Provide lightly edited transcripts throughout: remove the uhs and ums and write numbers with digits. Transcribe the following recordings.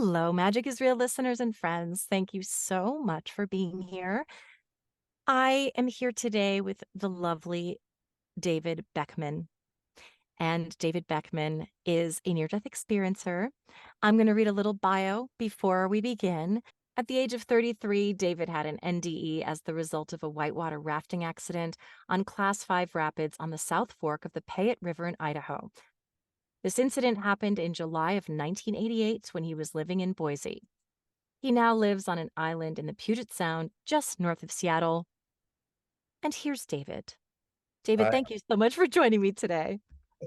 Hello, Magic is Real listeners and friends. Thank you so much for being here. I am here today with the lovely David Beckman. And David Beckman is a near-death experiencer. I'm going to read a little bio before we begin. At the age of 33, David had an NDE as the result of a whitewater rafting accident on Class 5 rapids on the South Fork of the Payette River in Idaho. This incident happened in July of 1988 when he was living in Boise. He now lives on an island in the Puget Sound, just north of Seattle. And here's David. David, Hi, thank you so much for joining me today.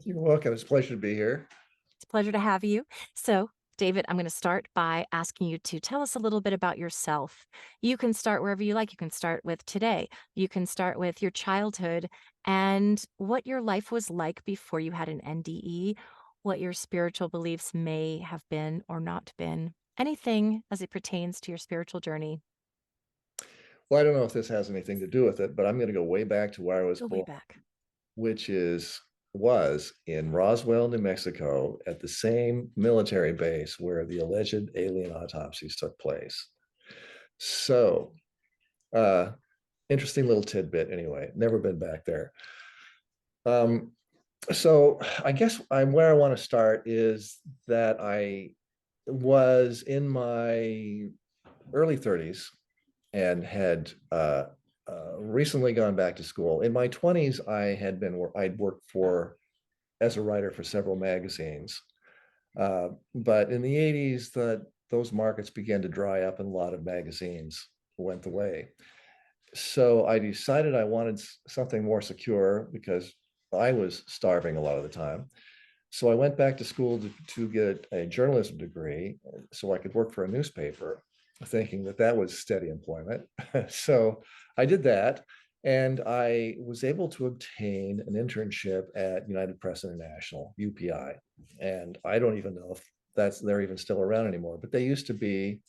you're welcome. It's a pleasure to be here. It's a pleasure to have you. So, David, I'm going to start by asking you to tell us a little bit about yourself. You can start wherever you like. You can start with today. You can start with your childhood and what your life was like before you had an NDE, what your spiritual beliefs may have been or not been, anything as it pertains to your spiritual journey. Well, I don't know if this has anything to do with it, but I'm going to go way back to where I was Go way born, back. which was in Roswell, New Mexico, at the same military base where the alleged alien autopsies took place. So, uh, interesting little tidbit. Anyway, never been back there. Um, so I guess where I want to start is that I was in my early 30s and had recently gone back to school. In my 20s, I'd worked as a writer for several magazines. But in the 80s, those markets began to dry up and a lot of magazines went away. So I decided I wanted something more secure because I was starving a lot of the time. So I went back to school to get a journalism degree so I could work for a newspaper, thinking that that was steady employment. So I did that, and I was able to obtain an internship at United Press International, UPI. And I don't even know if they're even still around anymore, but they used to be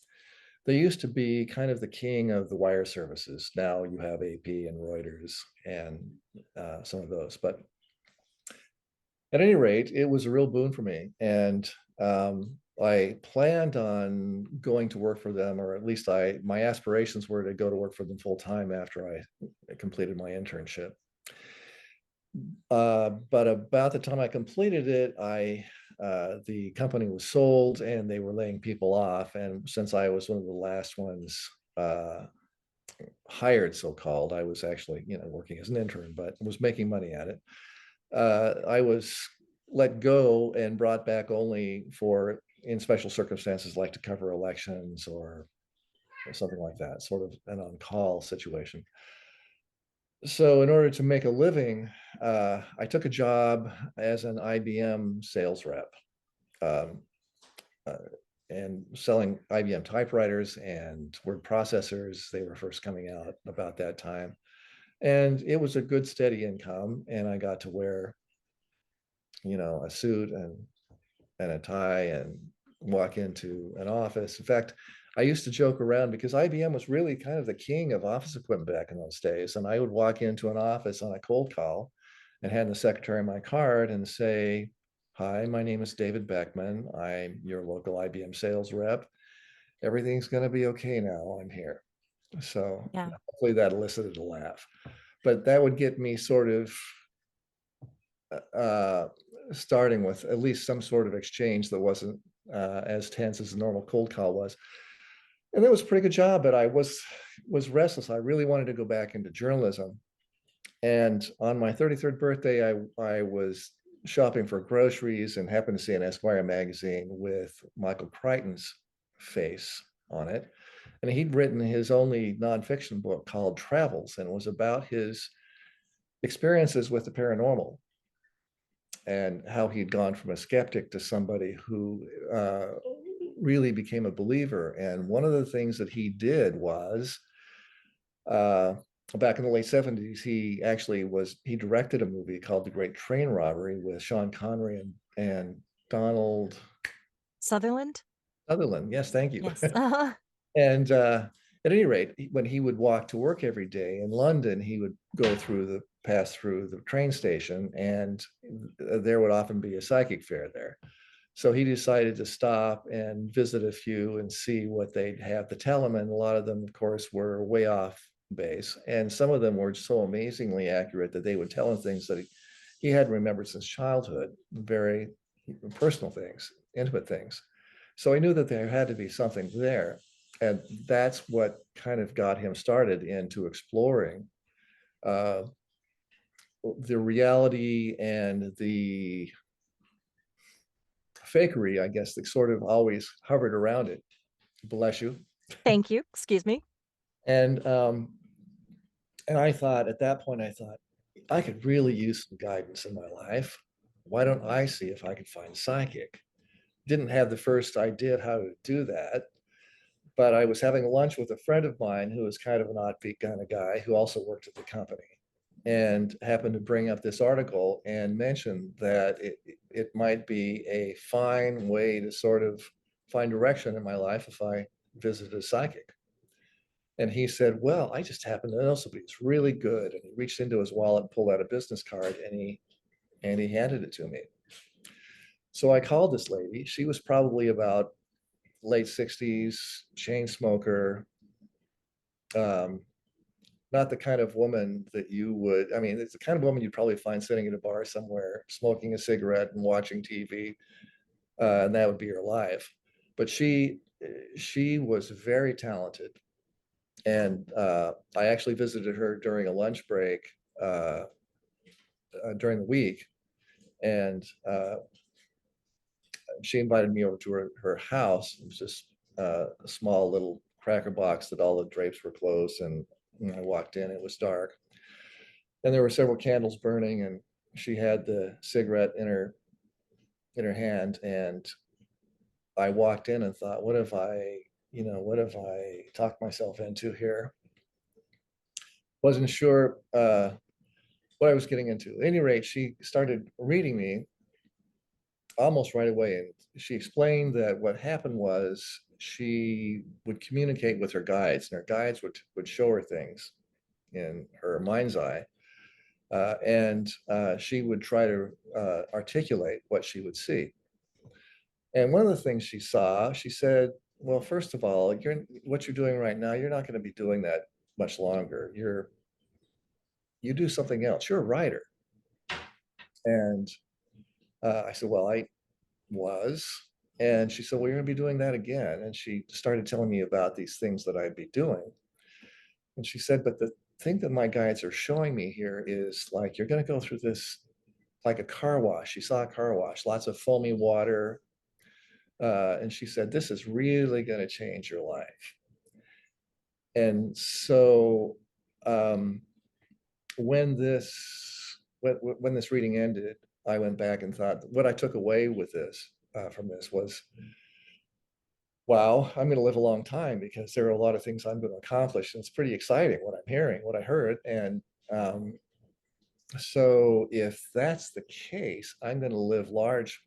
kind of the king of the wire services. Now you have AP and Reuters and some of those, but at any rate, it was a real boon for me. And I planned on going to work for them, or at least my aspirations were to go to work for them full time after I completed my internship. But about the time I completed it, the company was sold and they were laying people off. And since I was one of the last ones hired, so called, I was actually, working as an intern, but was making money at it. I was let go and brought back only for in special circumstances, like to cover elections or something like that, sort of an on-call situation. So in order to make a living, I took a job as an IBM sales rep, um, uh, and selling IBM typewriters and word processors. They were first coming out about that time. And it was a good steady income. And I got to wear a suit and a tie and walk into an office. In fact, I used to joke around because IBM was really kind of the king of office equipment back in those days. And I would walk into an office on a cold call and hand the secretary my card and say, "Hi, my name is David Beckman. I'm your local IBM sales rep. Everything's going to be okay now. I'm here." So Yeah. hopefully that elicited a laugh. But that would get me sort of uh, starting with at least some sort of exchange that wasn't as tense as a normal cold call was. And it was a pretty good job, but I was restless. I really wanted to go back into journalism. And on my 33rd birthday, I was shopping for groceries and happened to see an Esquire magazine with Michael Crichton's face on it. And he'd written his only nonfiction book called Travels, and it was about his experiences with the paranormal and how he'd gone from a skeptic to somebody who really became a believer. And one of the things that he did was uh, back in the late 70s, he directed a movie called The Great Train Robbery with Sean Connery and Donald Sutherland? Sutherland. Yes, thank you. Yes. And at any rate, when he would walk to work every day in London, he would pass through the train station, and there would often be a psychic fair there. So he decided to stop and visit a few and see what they'd have to tell him. And a lot of them, of course, were way off base. And some of them were so amazingly accurate that they would tell him things that he hadn't remembered since childhood, very personal things, intimate things. So I knew that there had to be something there. And that's what kind of got him started into exploring uh, the reality and the fakery, I guess, that sort of always hovered around it. Bless you. Thank you. Excuse me. And and I thought at that point, I thought, I could really use some guidance in my life. Why don't I see if I could find a psychic? Didn't have the first idea how to do that, but I was having lunch with a friend of mine who was kind of an offbeat kind of guy who also worked at the company and happened to bring up this article and mention that it might be a fine way to sort of find direction in my life if I visited a psychic. And he said, well, I just happen to know somebody who's really good. And he reached into his wallet and pulled out a business card and he handed it to me. So I called this lady. She was probably about late 60s, chain smoker, um, not the kind of woman that you would, I mean, it's the kind of woman you'd probably find sitting at a bar somewhere, smoking a cigarette and watching TV, and that would be her life. But she was very talented. And I actually visited her during a lunch break uh, during the week. And she invited me over to her house. It was just a small little cracker box that all the drapes were closed. And when I walked in, it was dark. And there were several candles burning, and she had the cigarette in her hand. And I walked in and thought, what have I talked myself into here? Wasn't sure what I was getting into. At any rate, she started reading me almost right away. And she explained that what happened was she would communicate with her guides, and her guides would show her things in her mind's eye. And she would try to articulate what she would see. And one of the things she saw, she said, well, first of all, what you're doing right now, you're not going to be doing that much longer. You do something else. You're a writer. And I said, well, I was. And she said, well, you're going to be doing that again. And she started telling me about these things that I'd be doing. And she said, but the thing that my guides are showing me here is like, you're going to go through this like a car wash. She saw a car wash, lots of foamy water. And she said, this is really going to change your life. And so um, when this reading ended, I went back and thought what I took away with this from this was, wow, I'm going to live a long time because there are a lot of things I'm going to accomplish. And it's pretty exciting what I'm hearing, what I heard. And so if that's the case, I'm going to live large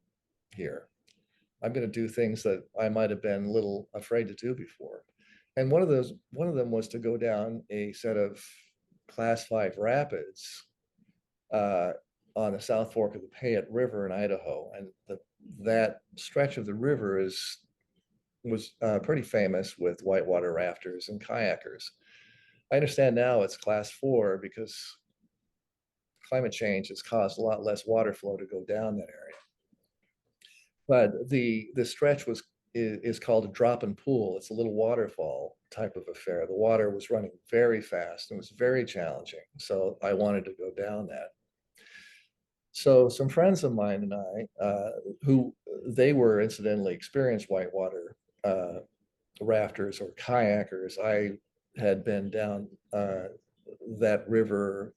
here. I'm going to do things that I might have been a little afraid to do before. And one of them was to go down a set of class 5 rapids uh, on the South Fork of the Payette River in Idaho. And that stretch of the river was pretty famous with whitewater rafters and kayakers. I understand now it's class 4 because climate change has caused a lot less water flow to go down that area. But the stretch is called a drop and pool. It's a little waterfall type of affair. The water was running very fast and was very challenging. So I wanted to go down that. So some friends of mine and I, who they were incidentally experienced whitewater rafters or kayakers. I had been down that river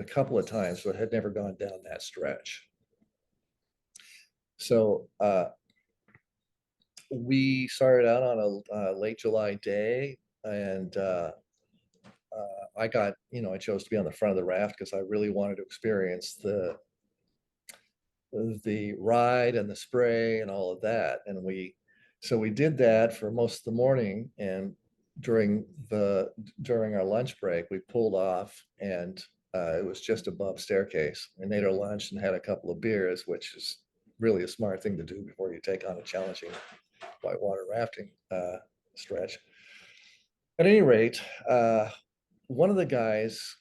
a couple of times, but had never gone down that stretch. So we started out on a late July day, and I got, I chose to be on the front of the raft because I really wanted to experience the ride and the spray and all of that. And so we did that for most of the morning. And during our lunch break, we pulled off, and it was just above staircase. We made our lunch and had a couple of beers, which is really a smart thing to do before you take on a challenging whitewater rafting stretch. At any rate, one of the guys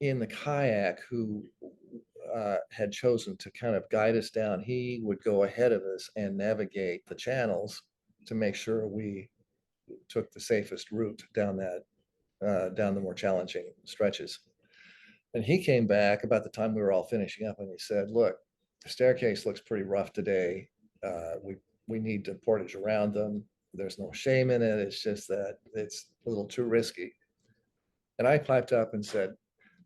in the kayak who had chosen to kind of guide us down, he would go ahead of us and navigate the channels to make sure we took the safest route down down the more challenging stretches. And he came back about the time we were all finishing up, and he said, "Look, the staircase looks pretty rough today. We need to portage around them. There's no shame in it. It's just that it's a little too risky." And I piped up and said,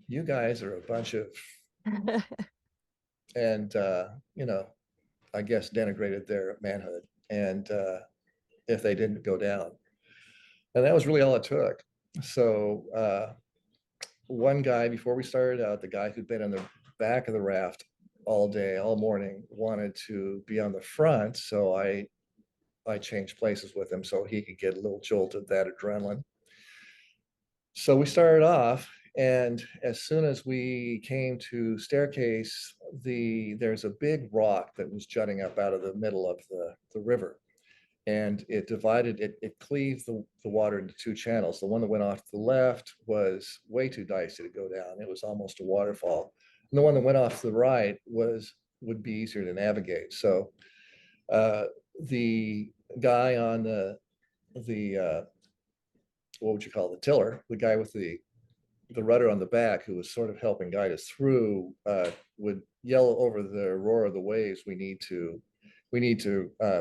"You guys are a bunch of," and I guess denigrated their manhood, and if they didn't go down, and that was really all it took. So one guy, before we started out, the guy who'd been on the back of the raft all day, all morning, wanted to be on the front. So I changed places with him so he could get a little jolt of that adrenaline. So we started off, and as soon as we came to staircase, there's a big rock that was jutting up out of the middle of the river. And it divided, it cleaved the water into two channels. The one that went off to the left was way too dicey to go down. It was almost a waterfall. And the one that went off to the right would be easier to navigate. So the guy on the what would you call it, the tiller, the guy with the rudder on the back, who was sort of helping guide us through, would yell over the roar of the waves, we need to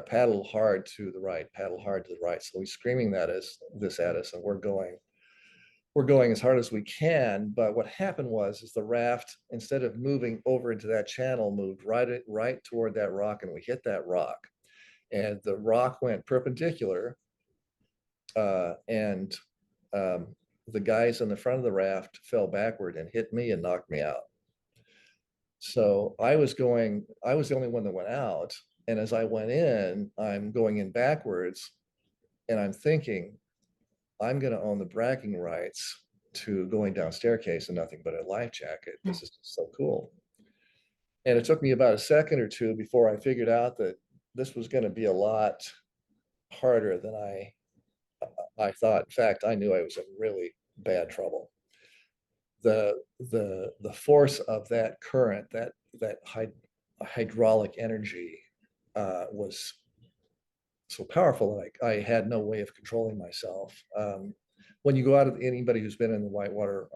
paddle hard to the right, paddle hard to the right. So he's screaming at us, and we're going as hard as we can. But what happened is the raft, instead of moving over into that channel, moved right toward that rock, and we hit that rock. And the rock went perpendicular, and the guys in the front of the raft fell backward and hit me and knocked me out. So I was the only one that went out. And as I went in, I'm going in backwards, and I'm thinking, I'm going to own the bragging rights to going down staircase and nothing but a life jacket. This is so cool. And it took me about a second or two before I figured out that this was going to be a lot harder than I thought. In fact, I knew I was in really bad trouble. The force of that current, that hydraulic energy, was so powerful that I had no way of controlling myself. When you go out, anybody who's been in the whitewater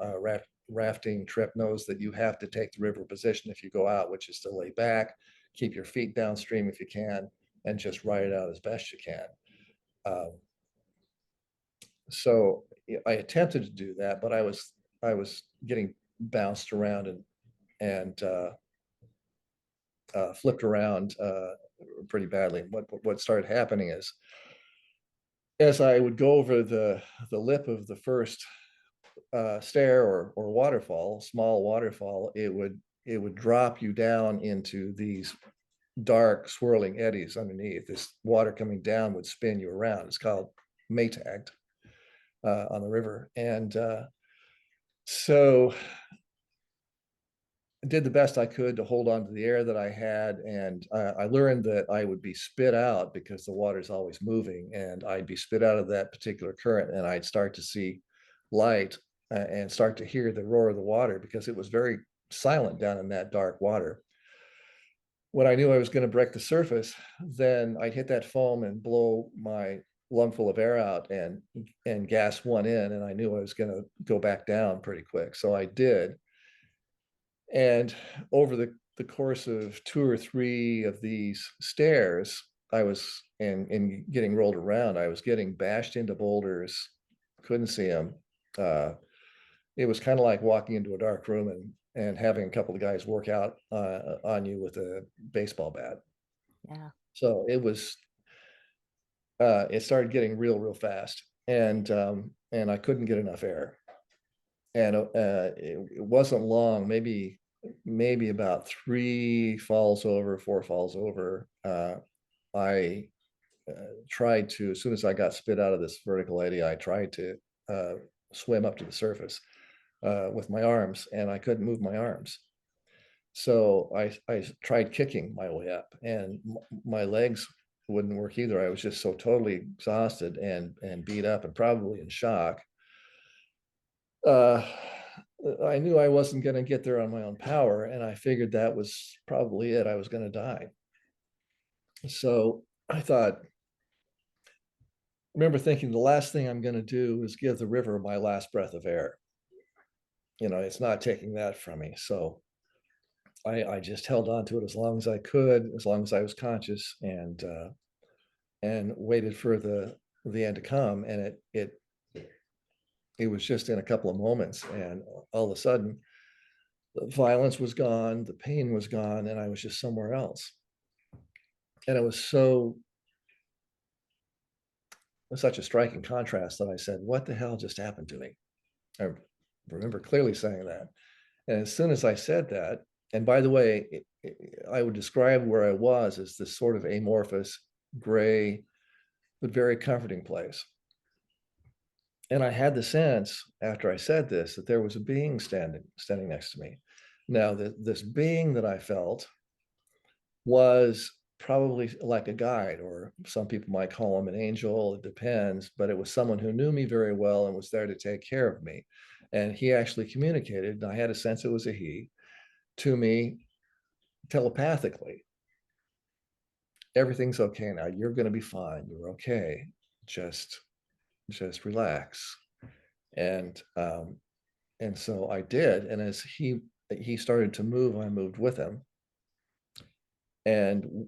rafting trip knows that you have to take the river position if you go out, which is to lay back, keep your feet downstream if you can, and just ride it out as best you can. So I attempted to do that, but I was getting bounced around and flipped around pretty badly. And what started happening is, as I would go over the lip of the first stair or waterfall, small waterfall, it would drop you down into these dark swirling eddies underneath. This water coming down would spin you around. It's called maytagged on the river. And so I did the best I could to hold on to the air that I had. And I learned that I would be spit out because the water's always moving, and I'd be spit out of that particular current, and I'd start to see light and start to hear the roar of the water, because it was very silent down in that dark water. When I knew I was going to break the surface, then I'd hit that foam and blow my lungful of air out and gas one in, and I knew I was going to go back down pretty quick. So I did. And over the course of two or three of these stairs, I was in getting rolled around. I was getting bashed into boulders, couldn't see them. It was kind of like walking into a dark room and having a couple of guys work out on you with a baseball bat. Yeah. So it started getting real fast, and I couldn't get enough air. And it wasn't long, maybe about 4 falls over. I tried to, as soon as I got spit out of this vertical eddy, I tried to swim up to the surface with my arms, and I couldn't move my arms. So I tried kicking my way up, and my legs wouldn't work either. I was just so totally exhausted and beat up and probably in shock. Uh, I knew I wasn't going to get there on my own power, and I figured that was probably it. I was going to die. So I thought, remember thinking the last thing I'm going to do is give the river my last breath of air. It's not taking that from me. So I just held on to it as long as I could, as long as I was conscious, and waited for the end to come. And it was just in a couple of moments, and all of a sudden, the violence was gone, the pain was gone, and I was just somewhere else. And it was such a striking contrast that I said, "What the hell just happened to me?" I remember clearly saying that. And as soon as I said that, and by the way, I would describe where I was as this sort of amorphous, gray, but very comforting place. And I had the sense after I said this that there was a being standing next to me. Now, this being that I felt was probably like a guide, or some people might call him an angel. It depends, but it was someone who knew me very well and was there to take care of me. And he actually communicated, and I had a sense it was a he, to me telepathically. Everything's okay now. You're going to be fine. You're okay. Just just relax. And so I did. And as he started to move, I moved with him. And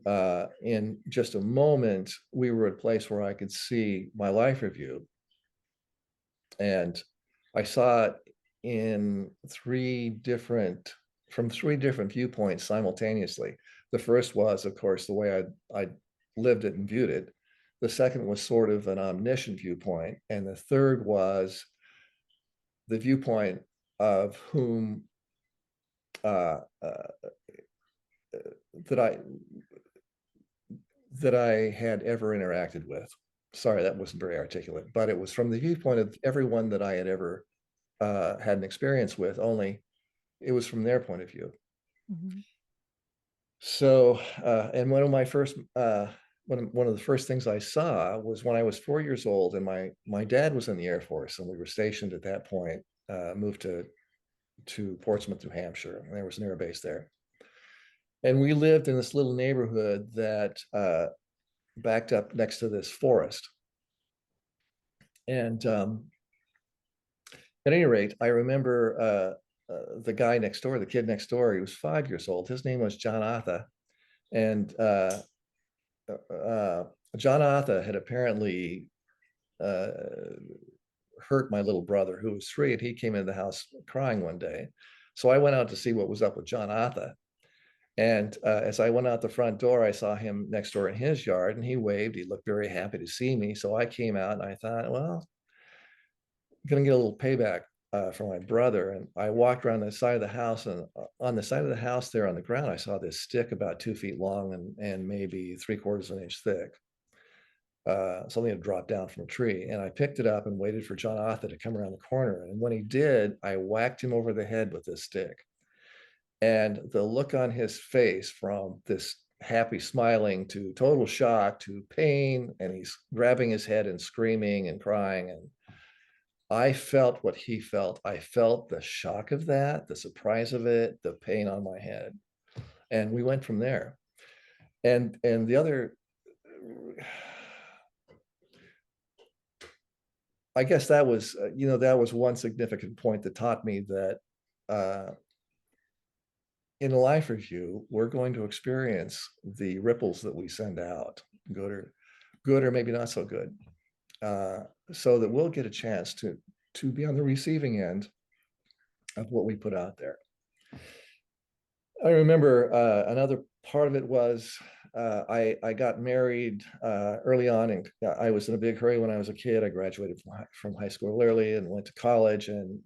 in just a moment, we were at a place where I could see my life review. And I saw it in from three different viewpoints simultaneously. The first was, of course, the way I lived it and viewed it. The second was sort of an omniscient viewpoint. And the third was the viewpoint of whom uh, uh, that I had ever interacted with. Sorry, that wasn't very articulate, but it was from the viewpoint of everyone that I had ever had an experience with. Only it was from their point of view. Mhm. So, and one of the first things I saw was when I was 4 years old, and my dad was in the Air Force, and we were stationed at that point. Moved to Portsmouth, New Hampshire, and there was an air base there. And we lived in this little neighborhood that backed up next to this forest. And at any rate, I remember the guy next door, the kid next door. He was 5 years old. His name was John Arthur, and uh, John Arthur had apparently uh, hurt my little brother, who was 3, and he came into the house crying one day. So I went out to see what was up with John Arthur. And as I went out the front door, I saw him next door in his yard, and he waved. He looked very happy to see me. So I came out, and I thought, well, I'm going to get a little payback for my brother. And I walked around the side of the house, and on the side of the house there on the ground, I saw this stick about 2 feet long and maybe 3/4 of an inch thick. Something had dropped down from a tree. And I picked it up and waited for John Arthur to come around the corner. And when he did, I whacked him over the head with this stick. And the look on his face, from this happy smiling to total shock to pain, and he's grabbing his head and screaming and crying. And I felt what he felt. I felt the shock of that, the surprise of it, the pain on my head. And we went from there. And the other, I guess that was, that was one significant point that taught me that uh, in a life review, we're going to experience the ripples that we send out, good or maybe not so good, uh, so that we'll get a chance to be on the receiving end of what we put out there. I remember another part of it was I got married early on, and I was in a big hurry when I was a kid. I graduated from high school early and went to college, and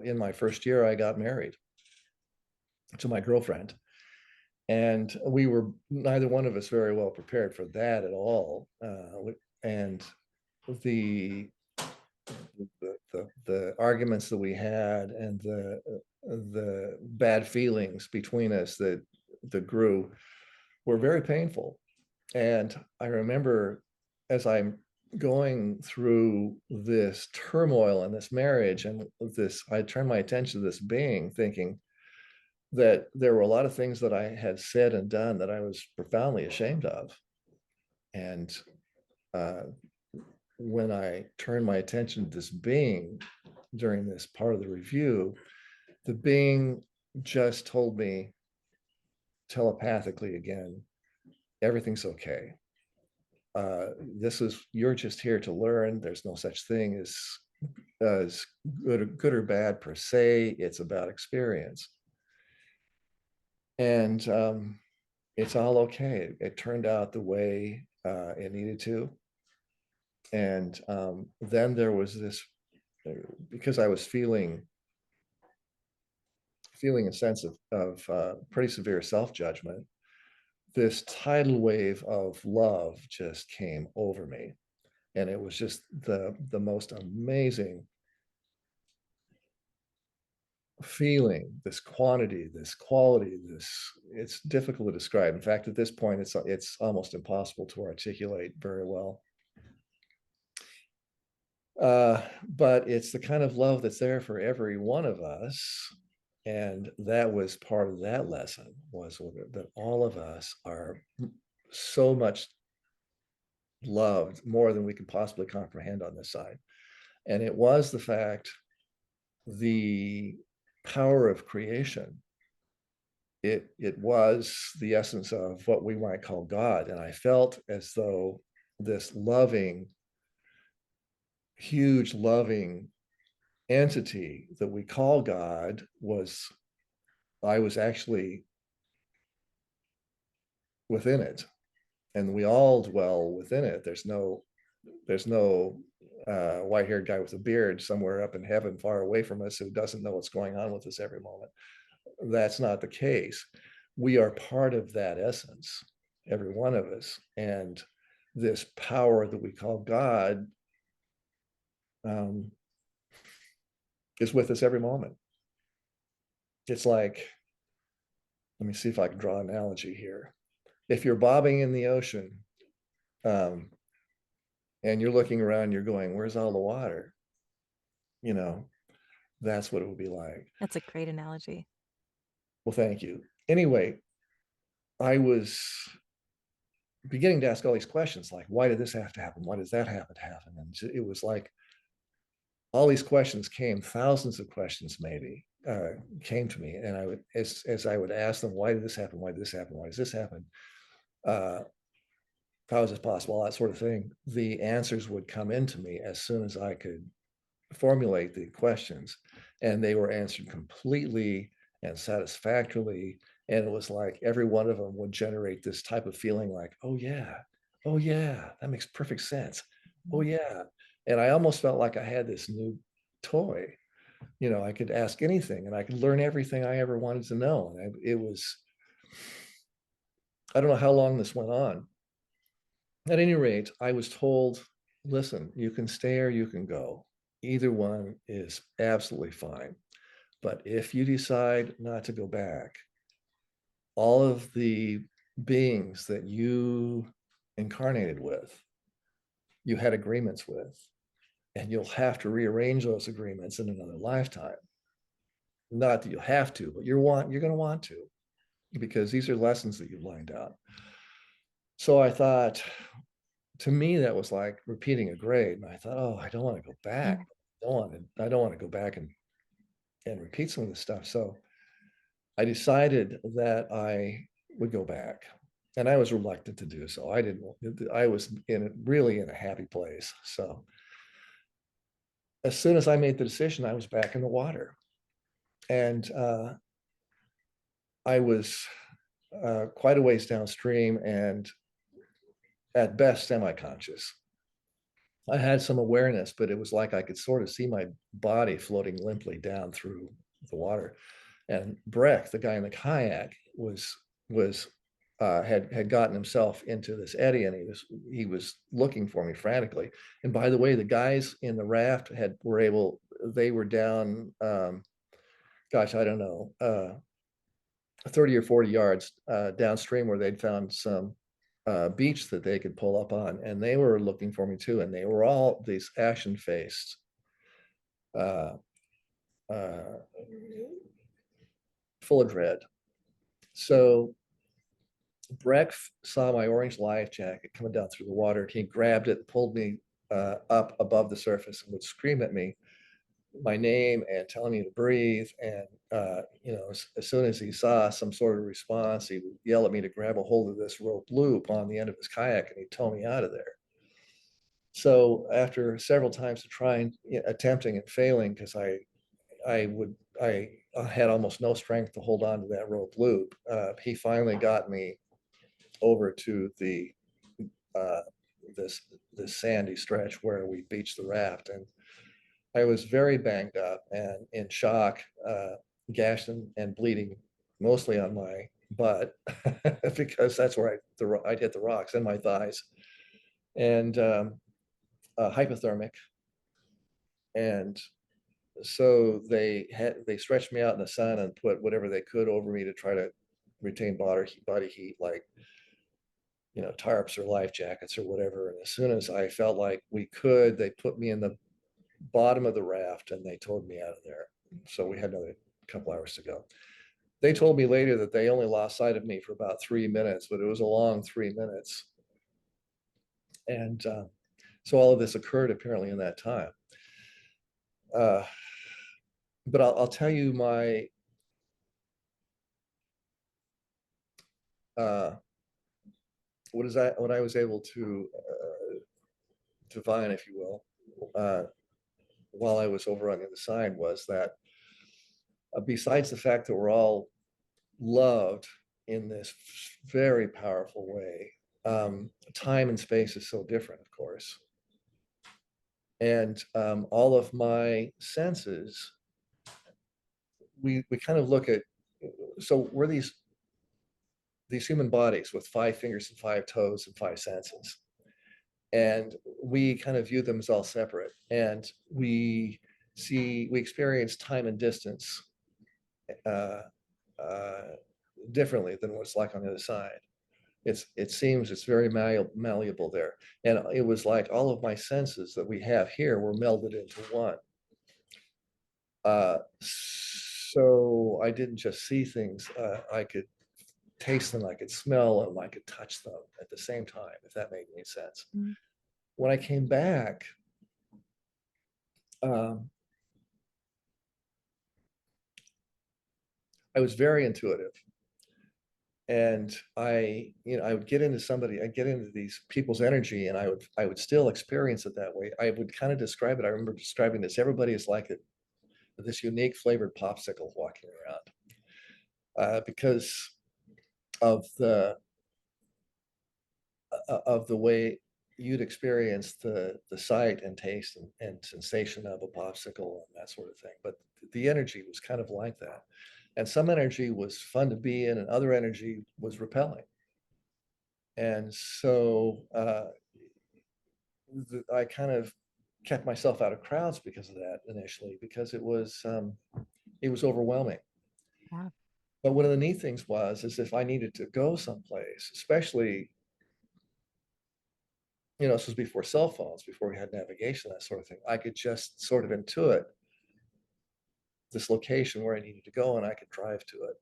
in my first year, I got married to my girlfriend. And we were neither one of us very well prepared for that at all. And the the arguments that we had and the bad feelings between us that grew were very painful. And I remember as I'm going through this turmoil in this marriage and this, I turned my attention to this being, thinking that there were a lot of things that I had said and done that I was profoundly ashamed of. And uh, when I turned my attention to this being during this part of the review, the being just told me telepathically again, everything's okay. You're just here to learn. There's no such thing as good or bad per se. It's about experience. And it's all okay. It turned out the way it needed to. And then there was this, because I was feeling a sense of pretty severe self-judgment, this tidal wave of love just came over me. And it was just the most amazing feeling, this quantity, this quality, it's difficult to describe. In fact, at this point, it's almost impossible to articulate very well. But it's the kind of love that's there for every one of us. And that was part of that lesson, was that all of us are so much loved, more than we can possibly comprehend on this side. And it was the fact, the power of creation. It was the essence of what we might call God. And I felt as though this loving, huge loving entity that we call God I was actually within it, and we all dwell within it. There's no white-haired guy with a beard somewhere up in heaven far away from us who doesn't know what's going on with us every moment. That's not the case. We are part of that essence, every one of us. And this power that we call God is with us every moment. It's like, let me see if I can draw an analogy here. If you're bobbing in the ocean, and you're looking around, you're going, where's all the water? You know, that's what it would be like. That's a great analogy. Well, thank you. Anyway, I was beginning to ask all these questions, like, why did this have to happen? Why does that happen to happen? And it was like all these questions came, thousands of questions maybe came to me. And I would, as I would ask them, why did this happen? Why did this happen? Why does this happen? How is this possible? All that sort of thing. The answers would come into me as soon as I could formulate the questions, and they were answered completely and satisfactorily. And it was like every one of them would generate this type of feeling like, oh yeah, that makes perfect sense. Oh yeah. And I almost felt like I had this new toy. I could ask anything and I could learn everything I ever wanted to know. And I don't know how long this went on. At any rate, I was told, listen, you can stay or you can go. Either one is absolutely fine. But if you decide not to go back, all of the beings that you incarnated with, you had agreements with, and you'll have to rearrange those agreements in another lifetime. Not that you have to, but you're going to want to, because these are lessons that you've lined out. So I thought, to me, that was like repeating a grade. And I thought, oh, I don't want to go back. I don't want to go back and repeat some of this stuff. So I decided that I would go back, and I was reluctant to do so. I was really in a happy place. So as soon as I made the decision, I was back in the water, and I was quite a ways downstream and at best semi-conscious. I had some awareness, but it was like I could sort of see my body floating limply down through the water. And Breck, the guy in the kayak, was had gotten himself into this eddy, and he was looking for me frantically. And by the way, the guys in the raft they were down, gosh, I don't know, 30 or 40 yards downstream, where they'd found some beach that they could pull up on, and they were looking for me too. And they were all these ashen faced, uh, uh, full of dread. So Breck saw my orange life jacket coming down through the water. He grabbed it, pulled me up above the surface, and would scream at me my name and telling me to breathe. And as soon as he saw some sort of response, he would yell at me to grab a hold of this rope loop on the end of his kayak, and he'd tow me out of there. So after several times of trying, attempting and failing, because I had almost no strength to hold on to that rope loop, he finally got me over to the uh, this sandy stretch where we beached the raft. And I was very banged up and in shock, gashed and bleeding, mostly on my butt, because that's where I'd hit the rocks, and my thighs, and hypothermic. And so they stretched me out in the sun and put whatever they could over me to try to retain body heat, like tarps or life jackets or whatever. And as soon as I felt like we could, they put me in the bottom of the raft and they towed me out of there. So we had another couple hours to go. They told me later that they only lost sight of me for about 3 minutes, but it was a long 3 minutes. And so all of this occurred apparently in that time. But I'll tell you what I was able to divine, if you will, while I was over on the other side, was that besides the fact that we're all loved in this very powerful way, time and space is so different, of course. And all of my senses, we kind of look at, so we're these human bodies with 5 fingers and 5 toes and 5 senses. And we kind of view them as all separate. And we experience time and distance uh, uh, differently than what it's like on the other side. It seems it's very malleable there. And it was like all of my senses that we have here were melded into one. So I didn't just see things, I could taste them, I could smell them, I could touch them at the same time, if that made any sense. Mm-hmm. When I came back, I was very intuitive. And I would get into these people's energy, and I would still experience it that way. I would kind of describe it. I remember describing this. Everybody is like this unique flavored popsicle walking around, because of the way you'd experience the sight and taste and sensation of a popsicle and that sort of thing. But the energy was kind of like that. And some energy was fun to be in, and other energy was repelling. And so I kind of kept myself out of crowds because of that initially, because it was overwhelming. Yeah. But one of the neat things is if I needed to go someplace, especially, this was before cell phones, before we had navigation, that sort of thing, I could just sort of intuit this location where I needed to go, and I could drive to it.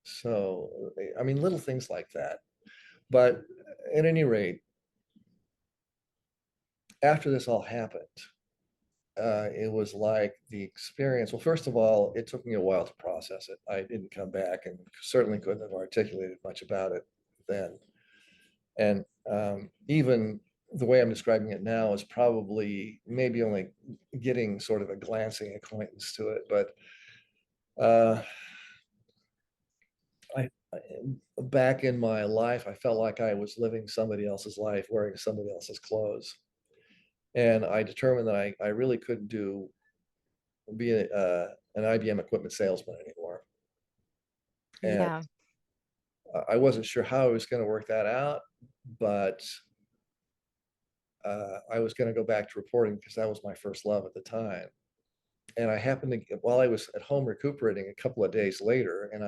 So, I mean, little things like that. But at any rate, after this all happened, it was like the experience. Well, first of all, it took me a while to process it. I didn't come back and certainly couldn't have articulated much about it then. And even the way I'm describing it now is probably maybe only getting sort of a glancing acquaintance to it. But back in my life, I felt like I was living somebody else's life, wearing somebody else's clothes. And I determined that I really couldn't be an IBM equipment salesman anymore. And yeah. I wasn't sure how I was going to work that out, but I was going to go back to reporting because that was my first love at the time. And I happened to, while I was at home recuperating a couple of days later, and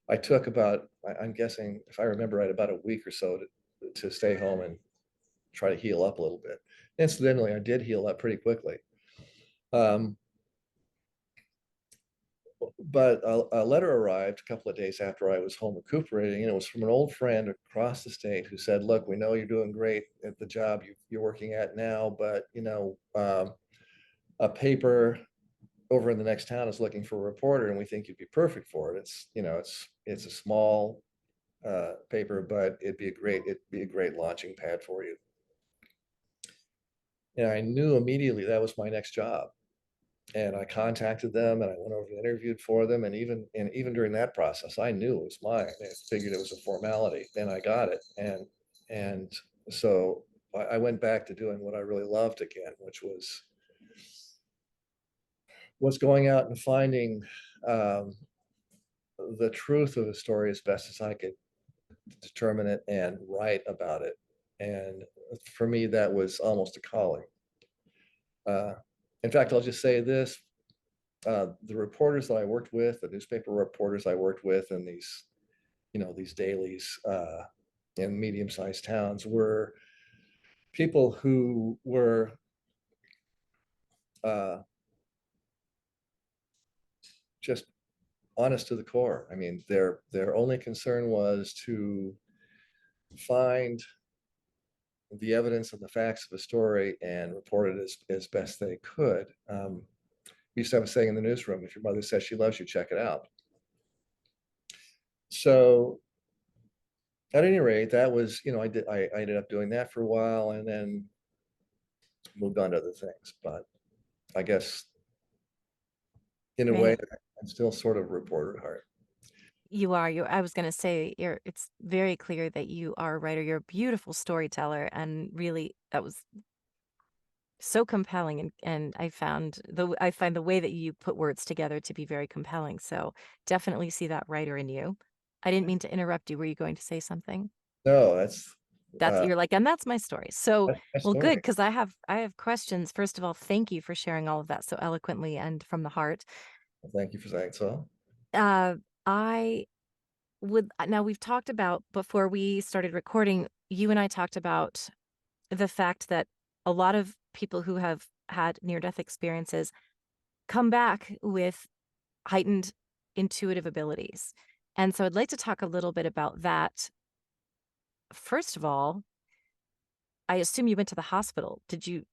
I took about, I'm guessing, if I remember right, about a week or so to stay home and try to heal up a little bit. Incidentally, I did heal up pretty quickly. Um, but a letter arrived a couple of days after I was home recuperating, and it was from an old friend across the state who said, "Look, we know you're doing great at the job you're working at now, but a paper over in the next town is looking for a reporter, and we think you'd be perfect for it. It's a small paper, but it'd be a great launching pad for you." And I knew immediately that was my next job. And I contacted them and I went over and interviewed for them. And even during that process, I knew it was mine. I figured it was a formality, and I got it. And so I went back to doing what I really loved again, which was going out and finding um, the truth of a story as best as I could determine it and write about it. And for me, that was almost a calling. Uh, in fact, I'll just say this: the reporters that I worked with, the newspaper reporters I worked with, and these dailies in medium-sized towns were people who were uh, just honest to the core. I mean, their only concern was to find the evidence and the facts of a story and report it as best they could. We used to have a saying in the newsroom: if your mother says she loves you, check it out. So at any rate, that was, I ended up doing that for a while and then moved on to other things. But I guess in a way, Right. I'm still sort of a reporter at heart. You are. I was gonna say it's very clear that you are a writer. You're a beautiful storyteller, and really that was so compelling, and I find the way that you put words together to be very compelling. So definitely see that writer in you. I didn't mean to interrupt you. Were you going to say something? No, that's That's uh, you're like, and that's my story. So, that's my well, good, story. because I have questions. First of all, thank you for sharing all of that so eloquently and from the heart. Thank you for saying so. Uh, I would now we've talked about before we started recording, you and I talked about the fact that a lot of people who have had near-death experiences come back with heightened intuitive abilities. And so I'd like to talk a little bit about that. First of all, I assume you went to the hospital. Did you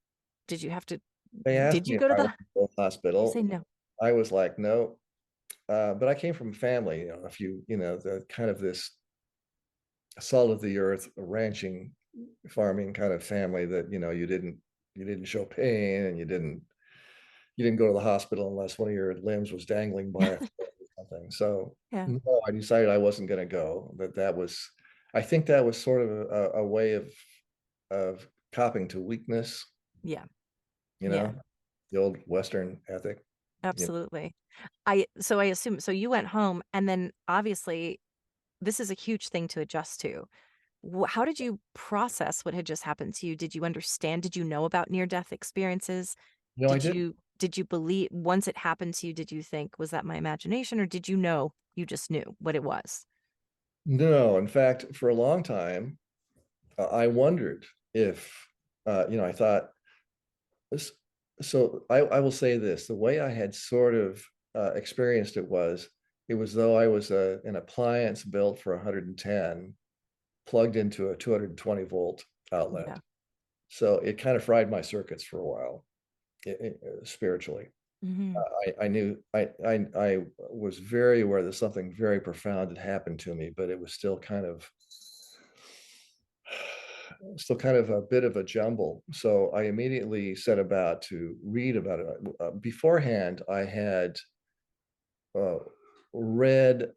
have to They asked did me you if go to I the went to the you say hospital. no. I was like, no. But I came from a family, the kind of this salt of the earth, ranching, farming kind of family that, you didn't show pain, and you didn't go to the hospital unless one of your limbs was dangling by a thread or something. So Yeah. no, I decided I wasn't going to go. I think that was sort of a way of copping to weakness, Yeah. you Yeah. know, the old Western ethic. You Absolutely. I assume so you went home and then obviously this is a huge thing to adjust to. How did you process what had just happened to you? Did you understand? Did you know about near death experiences? I Did didn't. you did you believe once it happened to you, did you think, was that my imagination or did you know you just knew what it was? No, in fact, for a long time, I wondered if, I thought this. So I will say this: the way I had sort of experienced it was though I was an appliance built for 110, plugged into a 220-volt outlet. Yeah. So it kind of fried my circuits for a while, spiritually. Hmm. I knew I was very aware that something very profound had happened to me, but it was still kind of a bit of a jumble. So I immediately set about to read about it. Beforehand, I had uh, read,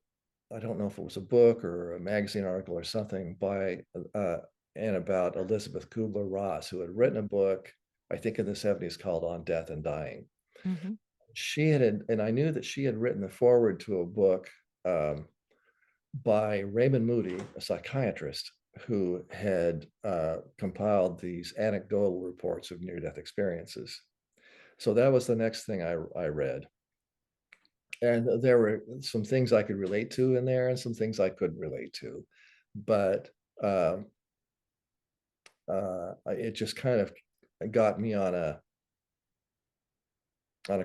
I don't know if it was a book or a magazine article or something by uh, and about Elizabeth Kubler-Ross, who had written a book, I think in the 70s, called On Death and Dying. Hmm. And I knew that she had written the foreword to a book um, by Raymond Moody, a psychiatrist who had compiled these anecdotal reports of near-death experiences. So that was the next thing I read. And there were some things I could relate to in there and some things I couldn't relate to. But um, it just kind of got me on a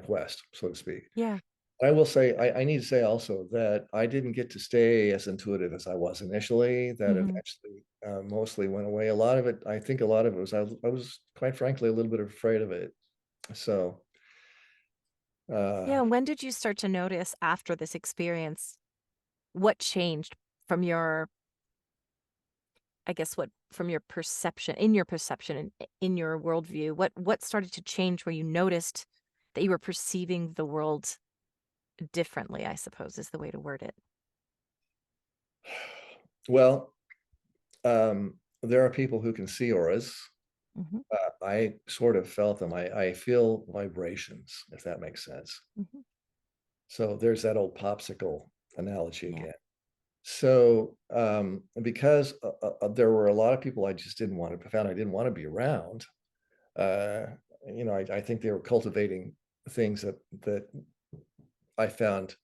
quest, so to speak. Yeah. I will say, I need to say also that I didn't get to stay as intuitive as I was initially. That Hmm. eventually mostly went away. A lot of it, I think a lot of it was, I was quite frankly a little bit afraid of it. So, uh, Yeah. When did you start to notice after this experience what changed from your, I guess, what from your perception and in your worldview? What started to change where you noticed that you were perceiving the world differently, I suppose is the way to word it. well, there are people who can see auras. Mhm, I sort of felt them. I feel vibrations, if that makes sense. mhm. So there's that old popsicle analogy Yeah. again. So, because there were a lot of people I just didn't want to found I didn't want to be around. Uh, I think they were cultivating things that I found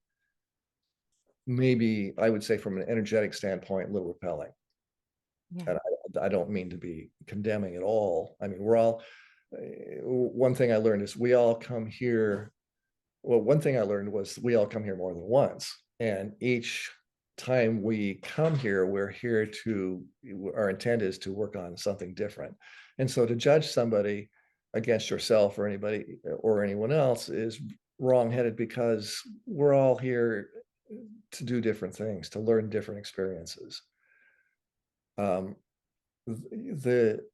maybe I would say from an energetic standpoint a little repelling. Yeah. And I don't mean to be condemning at all. I mean, we're all. One thing I learned is we all come here. Well, one thing I learned was we all come here more than once, and each time we come here, we're here to our intent is to work on something different. And so to judge somebody against yourself or anybody or anyone else is wrongheaded because we're all here to do different things, to learn different experiences. Um, the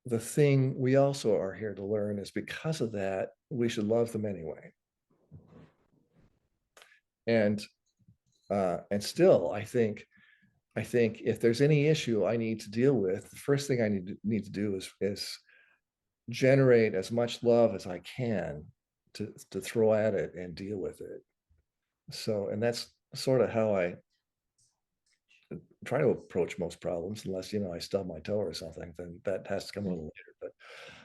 the thing we also are here to learn is because of that, we should love them anyway. And still, I think if there's any issue I need to deal with, the first thing I need to do is generate as much love as I can to throw at it and deal with it. So, and that's sort of how I try to approach most problems, unless I stub my toe or something, then that has to come a Right. little later.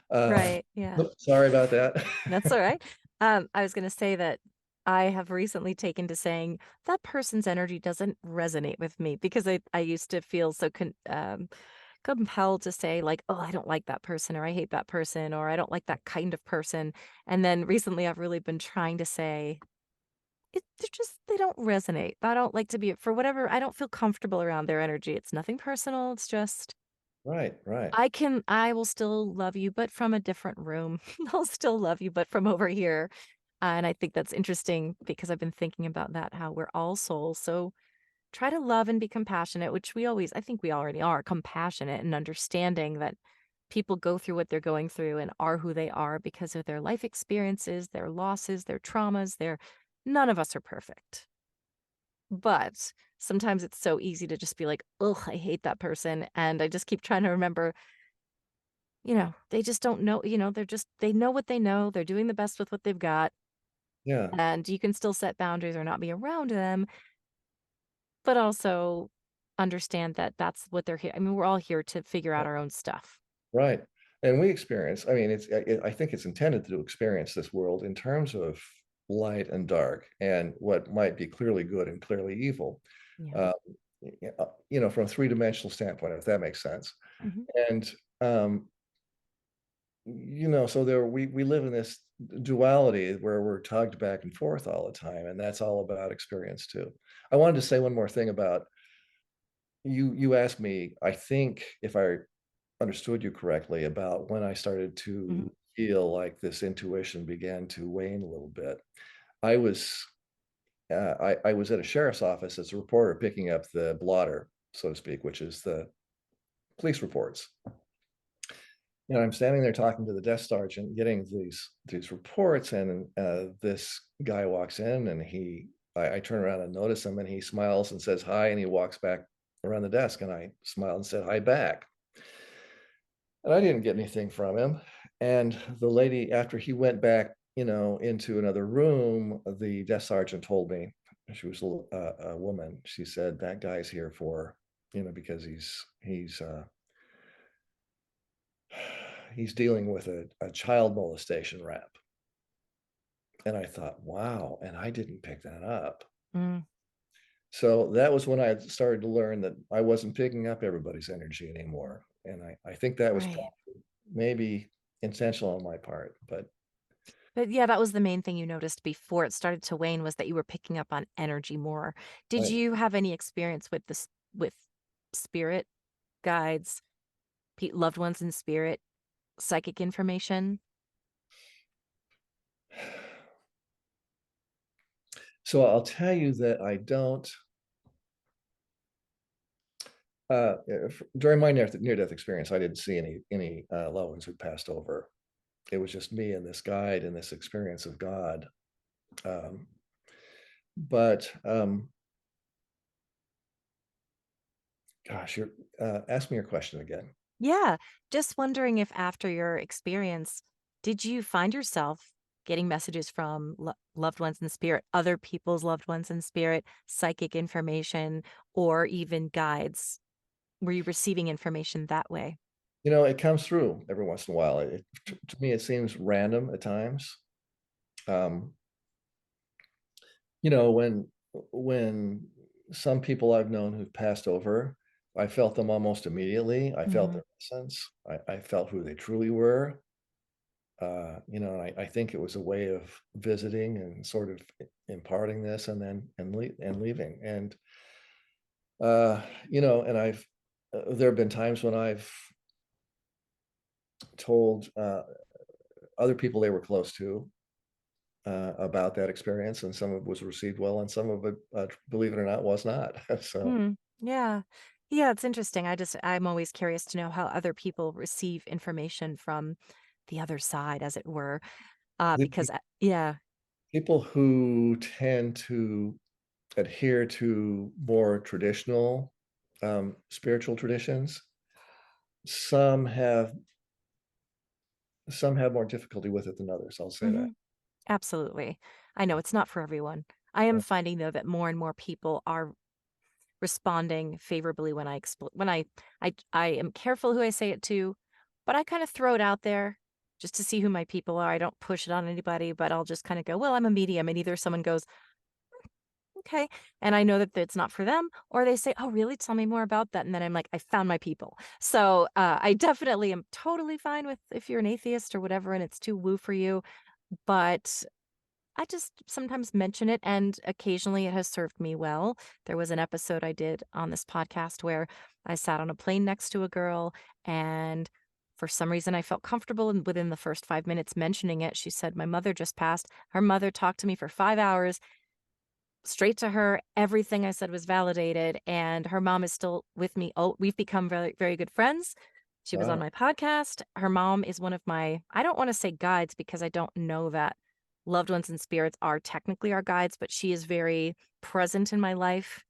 But Right, yeah. sorry about that. That's all right. I was gonna say that I have recently taken to saying, "That person's energy doesn't resonate with me," because I used to feel so compelled to say, like, "Oh, I don't like that person," or "I hate that person," or "I don't like that kind of person." And then recently, I've really been trying to say, they don't resonate. I don't like to be for whatever I don't feel comfortable around their energy. It's nothing personal, it's just Right, right. I will still love you, but from a different room. I'll still love you, but from over here. And I think that's interesting because I've been thinking about that, how we're all souls. So try to love and be compassionate, which I think we already are compassionate and understanding that people go through what they're going through and are who they are because of their life experiences, their losses, their traumas, none of us are perfect. But sometimes it's so easy to just be like, "Ugh, I hate that person." And I just keep trying to remember, they just don't know, they know what they know. They're doing the best with what they've got. Yeah, And you can still set boundaries or not be around them, but also understand that that's what they're here. I mean, we're all here to figure out our own stuff. right. And we experience, I mean, I think it's intended to experience this world in terms of light and dark and what might be clearly good and clearly evil. Yeah. Um, from a three-dimensional standpoint, if that makes sense. Mhm. And so we live in this duality where we're tugged back and forth all the time, and that's all about experience too. I wanted to say one more thing about you asked me, I think if I understood you correctly, about when I started Mhm. to feel like this intuition began to wane a little bit. I was I was at a sheriff's office as a reporter picking up the blotter, so to speak, which is the police reports. And I'm standing there talking to the desk sergeant, getting these reports, and this guy walks in, and I turn around and notice him, and he smiles and says hi, and he walks back around the desk, and I smiled and said hi back. And I didn't get anything from him. And the lady, after he went back, into another room, the desk sergeant told me, she was a woman. She said, that guy's here for, because he's dealing with a child molestation rap. And I thought, wow, and I didn't pick that up. Mm, So that was when I started to learn that I wasn't picking up everybody's energy anymore. And I think that was right. maybe intentional on my part, but But yeah, that was the main thing you noticed before it started to wane was that you were picking up on energy more. Did I, you have any experience with this with spirit guides, loved ones in spirit, psychic information? so I'll tell you that I don't. During my near-death experience, I didn't see any loved ones who passed over. It was just me and this guide and this experience of God. Um, but gosh, ask me your question again. Yeah, just wondering if after your experience, did you find yourself getting messages from loved ones in spirit, other people's loved ones in spirit, psychic information, or even guides? Were you receiving information that way? It comes through every once in a while. To me, it seems random at times. Um, when some people I've known who've passed over, I felt them almost immediately. I felt Hmm. their essence. I felt who they truly were. And I think it was a way of visiting and sort of imparting this and then and leaving. And I've there have been times when I've told other people they were close to about that experience, and some of it was received well, and some of it, believe it or not, was not. So Hmm. Yeah. Yeah, it's interesting. I'm always curious to know how other people receive information from the other side, as it were. the Because, yeah. people who tend to adhere to more traditional spiritual traditions, some have some have more difficulty with it than others. I'll say that. Hmm. Absolutely. I know it's not for everyone. I am Uh, finding though that more and more people are responding favorably when I am careful who I say it to, but I kind of throw it out there just to see who my people are. I don't push it on anybody, but I'll just kind of go, well, I'm a medium. And either someone goes, okay, and I know that it's not for them, or they say, oh, really? Tell me more about that. And then I'm like, I found my people. So I definitely am totally fine with if you're an atheist or whatever and it's too woo for you. But I just sometimes mention it, and occasionally it has served me well. There was an episode I did on this podcast where I sat on a plane next to a girl, and for some reason I felt comfortable. And within the first 5 minutes mentioning it, she said, my mother just passed. Her mother talked to me for 5 hours, straight to her. Everything I said was validated, and her mom is still with me. Oh, we've become very, very good friends. She was on wow. my podcast. Her mom is one of my, I don't want to say guides because I don't know that loved ones and spirits are technically our guides, but she is very present in my life.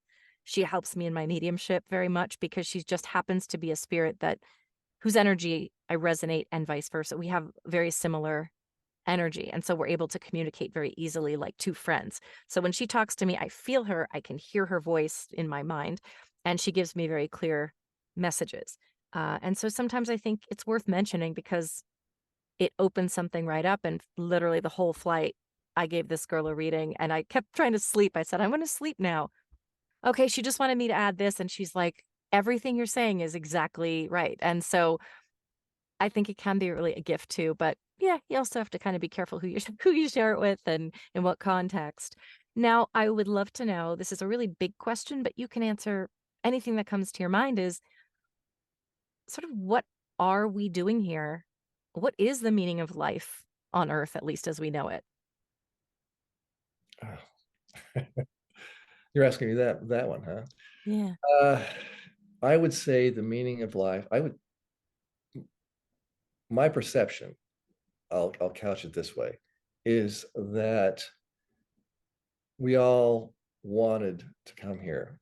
She helps me in my mediumship very much because she just happens to be a spirit that whose energy I resonate and vice versa. We have very similar energy. And so we're able to communicate very easily like two friends. So when she talks to me, I feel her, I can hear her voice in my mind, and she gives me very clear messages. And so sometimes I think it's worth mentioning because it opened something right up. And literally the whole flight, I gave this girl a reading and I kept trying to sleep. I said, I'm going to sleep now. Okay. She just wanted me to add this. And she's like, everything you're saying is exactly right. And so I think it can be really a gift too, but yeah, you also have to kind of be careful who you who you share it with and in what context. Now, I would love to know, this is a really big question, but you can answer anything that comes to your mind is sort of what are we doing here? What is the meaning of life on earth, at least as we know it? You're asking me that one, huh? Yeah. Uh, I would say the meaning of life. My perception. I'll couch it this way, is that we all wanted to come here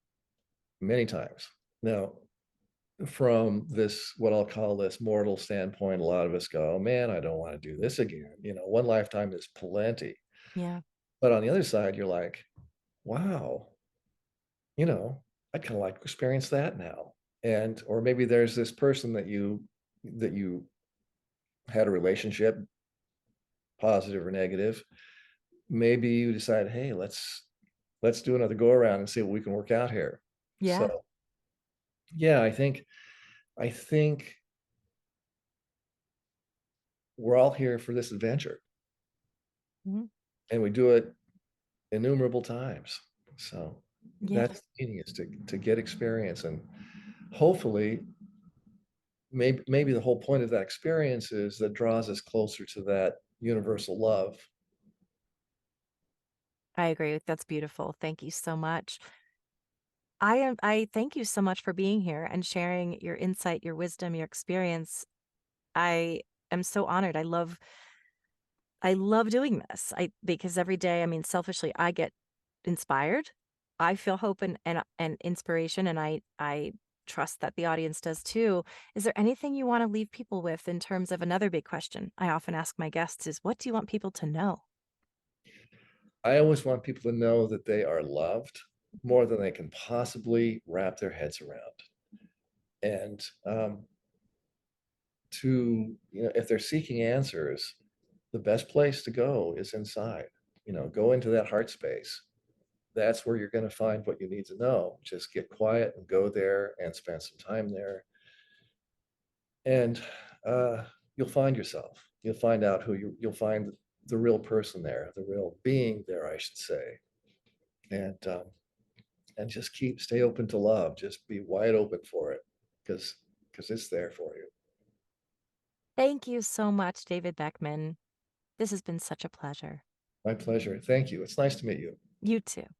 many times. Now, from this, what I'll call this mortal standpoint, a lot of us go, oh, man, I don't want to do this again. One lifetime is plenty. Yeah. But on the other side, you're like, wow, you know, I'd kind of like to experience that now. And or maybe there's this person that you had a relationship, positive or negative. Maybe you decide, hey, let's do another go around and see what we can work out here. So Yeah. yeah, I think we're all here for this adventure, Mhm. and we do it innumerable times. So Yeah. that's the meaning, is to get experience, and hopefully maybe the whole point of that experience is that draws us closer to that universal love. I agree. That's beautiful. Thank you so much. I thank you so much for being here and sharing your insight, your wisdom, your experience. I am so honored. I love doing this. I because every day, I mean, selfishly, I get inspired. I feel hope and inspiration, and I trust that the audience does too. Is there anything you want to leave people with in terms of another big question I often ask my guests is what do you want people to know? I always want people to know that they are loved more than they can possibly wrap their heads around. And to, if they're seeking answers, the best place to go is inside. Go into that heart space. That's where you're going to find what you need to know. Just get quiet and go there and spend some time there. And uh, you'll find yourself. You'll find out you'll find the real person there, the real being there, I should say. And just stay open to love. Just be wide open for it, because it's there for you. Thank you so much, David Beckman. This has been such a pleasure. My pleasure. Thank you. It's nice to meet you. You too.